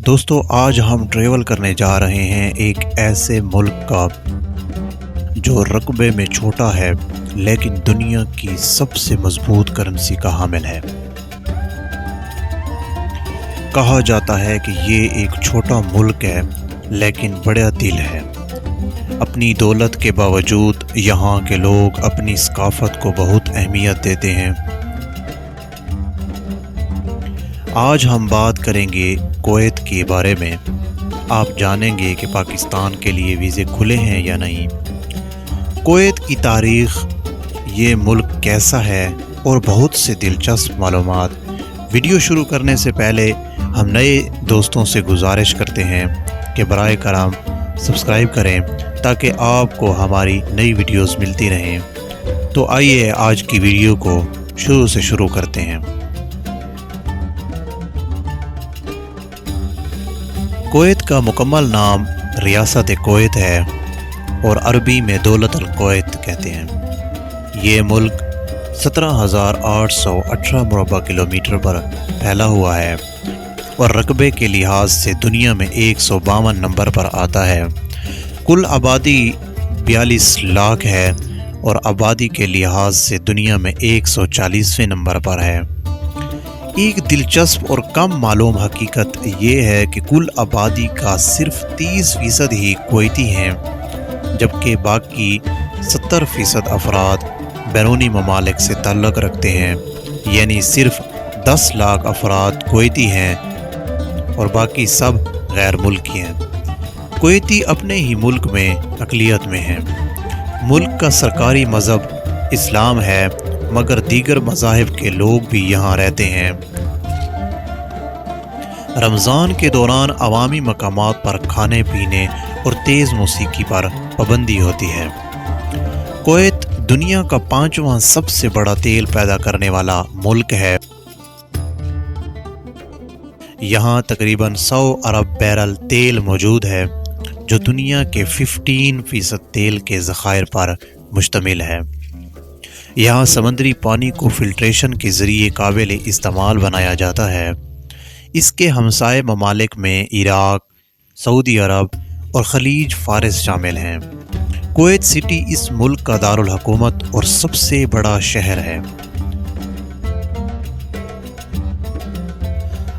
دوستو آج ہم ٹریول کرنے جا رہے ہیں ایک ایسے ملک کا جو رقبے میں چھوٹا ہے لیکن دنیا کی سب سے مضبوط کرنسی کا حامل ہے۔ کہا جاتا ہے کہ یہ ایک چھوٹا ملک ہے لیکن بڑا دل ہے۔ اپنی دولت کے باوجود یہاں کے لوگ اپنی ثقافت کو بہت اہمیت دیتے ہیں۔ آج ہم بات کریں گے کویت کے بارے میں۔ آپ جانیں گے کہ پاکستان کے لیے ویزے کھلے ہیں یا نہیں، کویت کی تاریخ، یہ ملک کیسا ہے اور بہت سے دلچسپ معلومات۔ ویڈیو شروع کرنے سے پہلے ہم نئے دوستوں سے گزارش کرتے ہیں کہ برائے کرم سبسکرائب کریں تاکہ آپ کو ہماری نئی ویڈیوز ملتی رہیں۔ تو آئیے آج کی ویڈیو کو شروع سے شروع کرتے ہیں۔ کویت کا مکمل نام ریاست کویت ہے اور عربی میں دولت الکویت کہتے ہیں۔ یہ ملک 17,818 مربع کلومیٹر پر پھیلا ہوا ہے اور رقبے کے لحاظ سے دنیا میں 152 نمبر پر آتا ہے۔ کل آبادی 42 لاکھ ہے اور آبادی کے لحاظ سے دنیا میں 140ویں نمبر پر ہے۔ ایک دلچسپ اور کم معلوم حقیقت یہ ہے کہ کل آبادی کا صرف 30% ہی کویتی ہیں، جبکہ باقی 70% افراد بیرونی ممالک سے تعلق رکھتے ہیں، یعنی صرف 10 لاکھ افراد کویتی ہیں اور باقی سب غیر ملکی ہیں۔ کویتی اپنے ہی ملک میں اقلیت میں ہیں۔ ملک کا سرکاری مذہب اسلام ہے، مگر دیگر مذاہب کے لوگ بھی یہاں رہتے ہیں۔ رمضان کے دوران عوامی مقامات پر کھانے پینے اور تیز موسیقی پر پابندی ہوتی ہے۔ کویت دنیا کا 5واں سب سے بڑا تیل پیدا کرنے والا ملک ہے۔ یہاں تقریباً 100 ارب بیرل تیل موجود ہے، جو دنیا کے 15% تیل کے ذخائر پر مشتمل ہے۔ یہاں سمندری پانی کو فلٹریشن کے ذریعے قابل استعمال بنایا جاتا ہے۔ اس کے ہمسائے ممالک میں عراق، سعودی عرب اور خلیج فارس شامل ہیں۔ کویت سٹی اس ملک کا دارالحکومت اور سب سے بڑا شہر ہے۔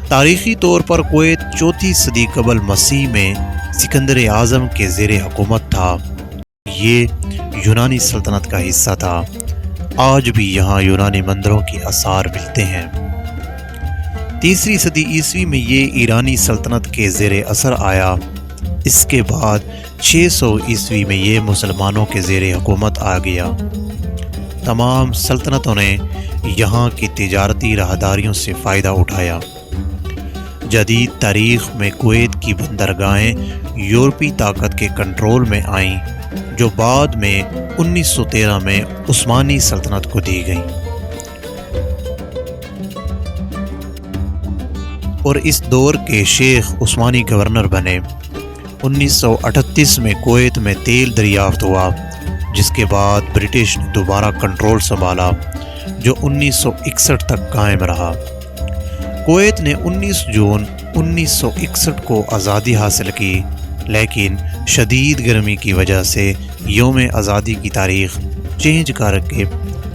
تاریخی طور پر کویت 4 صدی قبل مسیح میں سکندر اعظم کے زیر حکومت تھا۔ یہ یونانی سلطنت کا حصہ تھا۔ آج بھی یہاں یونانی مندروں کے آثار ملتے ہیں۔ 3 صدی عیسوی میں یہ ایرانی سلطنت کے زیر اثر آیا۔ اس کے بعد 600 عیسوی میں یہ مسلمانوں کے زیر حکومت آ گیا۔ تمام سلطنتوں نے یہاں کی تجارتی راہداریوں سے فائدہ اٹھایا۔ جدید تاریخ میں کویت کی بندرگاہیں یورپی طاقت کے کنٹرول میں آئیں، جو بعد میں 1913 میں عثمانی سلطنت کو دی گئیں، اور اس دور کے شیخ عثمانی گورنر بنے۔ 1938 میں کویت میں تیل دریافت ہوا، جس کے بعد برٹش نے دوبارہ کنٹرول سنبھالا، جو 1961 تک قائم رہا۔ کویت نے 19 جون 1961 کو آزادی حاصل کی، لیکن شدید گرمی کی وجہ سے یوم آزادی کی تاریخ چینج کر کے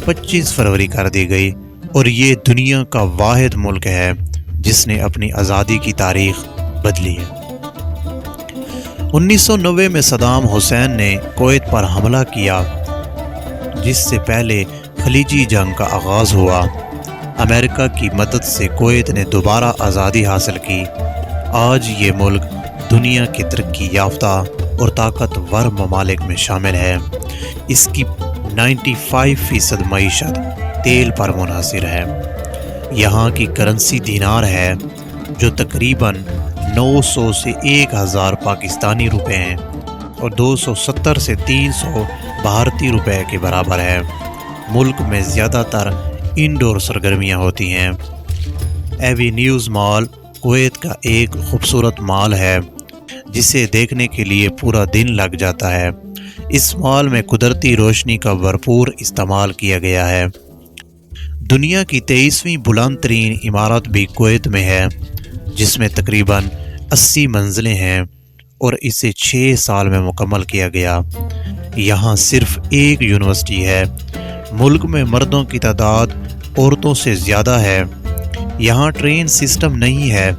25 فروری کر دی گئی، اور یہ دنیا کا واحد ملک ہے جس نے اپنی آزادی کی تاریخ بدلی ہے۔ 1990 میں صدام حسین نے کویت پر حملہ کیا، جس سے پہلے خلیجی جنگ کا آغاز ہوا۔ امریکہ کی مدد سے کویت نے دوبارہ آزادی حاصل کی۔ آج یہ ملک دنیا کے ترقی یافتہ اور طاقتور ممالک میں شامل ہے۔ اس کی 95% معیشت تیل پر منحصر ہے۔ یہاں کی کرنسی دینار ہے، جو تقریباً 900 سے 1000 پاکستانی روپے ہیں اور 270 سے 300 بھارتی روپے کے برابر ہے۔ ملک میں زیادہ تر انڈور سرگرمیاں ہوتی ہیں۔ ایوینیوز مال کویت کا ایک خوبصورت مال ہے، جسے دیکھنے کے لیے پورا دن لگ جاتا ہے۔ اس مال میں قدرتی روشنی کا بھرپور استعمال کیا گیا ہے۔ دنیا کی 23ویں بلند ترین عمارت بھی کویت میں ہے، جس میں تقریباً 80 منزلیں ہیں اور اسے 6 سال میں مکمل کیا گیا۔ یہاں صرف ایک یونیورسٹی ہے۔ ملک میں مردوں کی تعداد عورتوں سے زیادہ ہے۔ یہاں ٹرین سسٹم نہیں ہے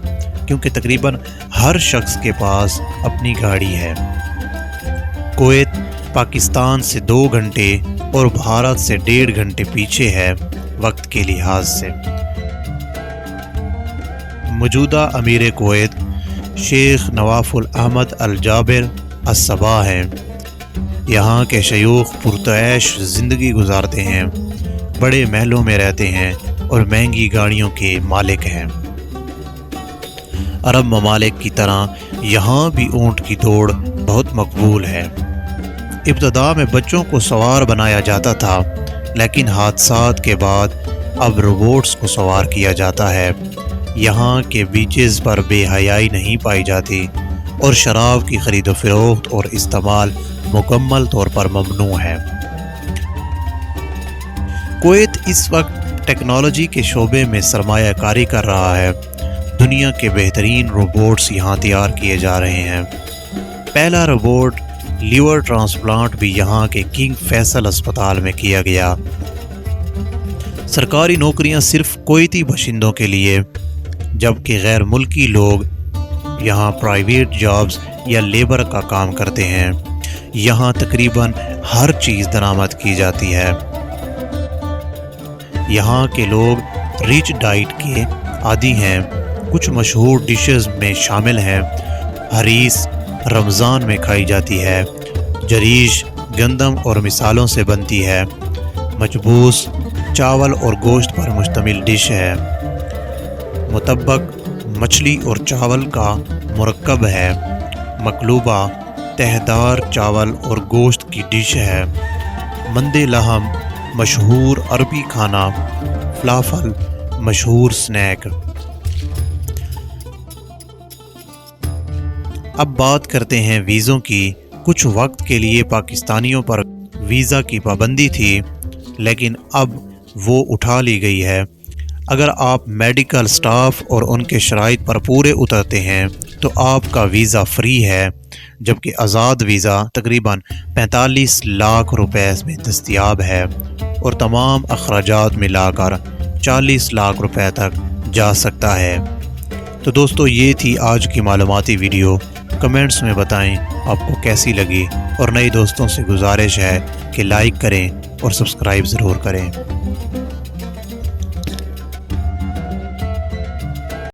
کیونکہ تقریباً ہر شخص کے پاس اپنی گاڑی ہے۔ کویت پاکستان سے 2 گھنٹے اور بھارت سے 1.5 گھنٹے پیچھے ہے وقت کے لحاظ سے۔ موجودہ امیر کویت شیخ نواف الاحمد الجابر الصباح ہیں۔ یہاں کے شیوخ پرتعیش زندگی گزارتے ہیں، بڑے محلوں میں رہتے ہیں اور مہنگی گاڑیوں کے مالک ہیں۔ عرب ممالک کی طرح یہاں بھی اونٹ کی دوڑ بہت مقبول ہے۔ ابتدا میں بچوں کو سوار بنایا جاتا تھا، لیکن حادثات کے بعد اب روبوٹس کو سوار کیا جاتا ہے۔ یہاں کے بیچز پر بے حیائی نہیں پائی جاتی اور شراب کی خرید و فروخت اور استعمال مکمل طور پر ممنوع ہے۔ کویت اس وقت ٹیکنالوجی کے شعبے میں سرمایہ کاری کر رہا ہے۔ دنیا کے بہترین روبوٹس یہاں تیار کیے جا رہے ہیں۔ پہلا روبوٹ لیور ٹرانسپلانٹ بھی یہاں کے کنگ فیصل اسپتال میں کیا گیا۔ سرکاری نوکریاں صرف کویتی باشندوں کے لیے، جبکہ غیر ملکی لوگ یہاں پرائیویٹ جابز یا لیبر کا کام کرتے ہیں۔ یہاں تقریباً ہر چیز درآمد کی جاتی ہے۔ یہاں کے لوگ ریچ ڈائٹ کے عادی ہیں۔ کچھ مشہور ڈشز میں شامل ہیں: حریص رمضان میں کھائی جاتی ہے، جریش گندم اور مثالوں سے بنتی ہے، مچبوس چاول اور گوشت پر مشتمل ڈش ہے، مطبق مچھلی اور چاول کا مرکب ہے، مقلوبہ تہہ دار چاول اور گوشت کی ڈش ہے، مند لحم مشہور عربی کھانا، فلافل مشہور سنیک۔ اب بات کرتے ہیں ویزوں کی۔ کچھ وقت کے لیے پاکستانیوں پر ویزا کی پابندی تھی، لیکن اب وہ اٹھا لی گئی ہے۔ اگر آپ میڈیکل سٹاف اور ان کے شرائط پر پورے اترتے ہیں تو آپ کا ویزا فری ہے، جبکہ آزاد ویزا تقریباً 45 لاکھ روپے میں دستیاب ہے اور تمام اخراجات ملا کر 40 لاکھ روپے تک جا سکتا ہے۔ تو دوستو، یہ تھی آج کی معلوماتی ویڈیو۔ کمنٹس میں بتائیں آپ کو کیسی لگی، اور نئے دوستوں سے گزارش ہے کہ لائک کریں اور سبسکرائب ضرور کریں۔